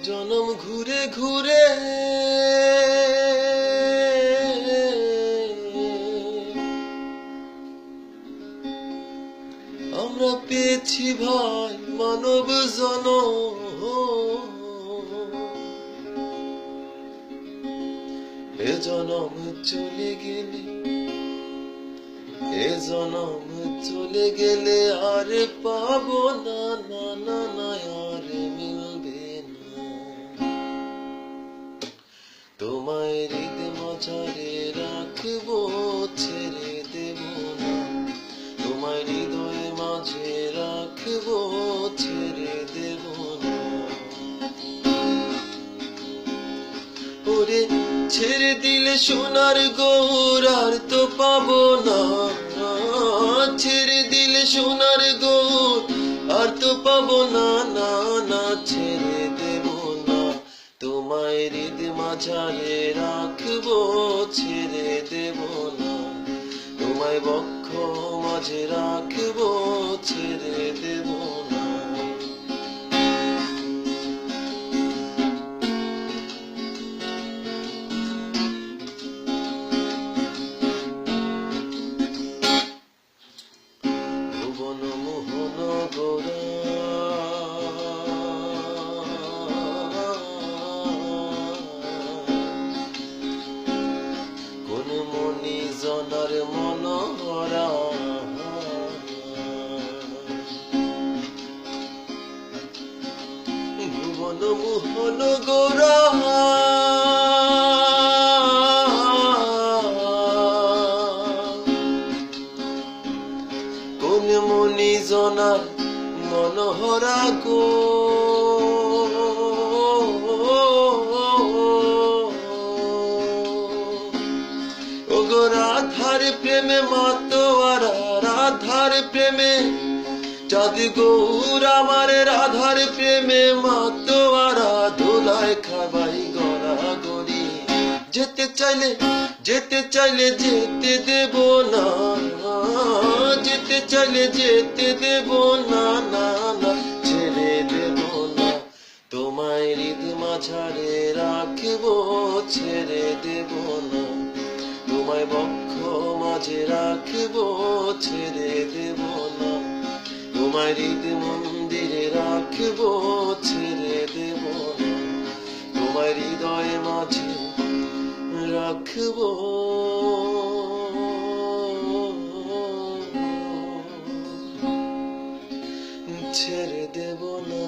জনম ঘুরে ঘুরে আমরা পেয়েছি ভাই মানব জনম। এ জনম চলে গেলে, এ জনম চলে গেলে আর পাবো না, না না না আর মিলবে না। তোমায় হৃদ মাঝারে রাখবো, ছেড়ে দেব না। তোমায় হৃদয় মাঝে রাখবো, ছেড়ে দেব না। ওরে ছেড়ে দিলে সোনার গৌর আর তো পাবো না, ছেড়ে দিলে সোনার গৌর আর তো পাবো না, না না ছেড়ে দেব না। তোমায় হৃদ মাঝারে রাখবো, ছেড়ে দেব না। তোমায় বক্ষ মাঝে রাখবো, ছেড়ে দেব না। ভুবন মোহন গোরা কোন মনি জনার মনোহরা, ভুবন মোহন গোরা কোন মনি জনার মনোহরা গো। ওগো রাধার প্রেমে মাতোয়ারা, রাধার প্রেমে চাঁদ গৌর আমার, রাধার প্রেমে মাতোয়ারা ধুলায় খাবাই গড়া গড়ি। যেতে চাইলে, যেতে চাইলে যেতে দেব না, যেতে চাইলে যেতে দেব না, না না ছেড়ে দেব না। তোমায় হৃদ মাঝারে রাখবো, ছেড়ে দেব না। তোমায় বক্ষ মাঝে রাখবো, ছেড়ে দেব না। তোমায় হৃদ মন্দিরে রাখবো, ছেড়ে দেব না। তোমায় হৃদয় মাঝে রাখবো, ছেড়ে দেব না।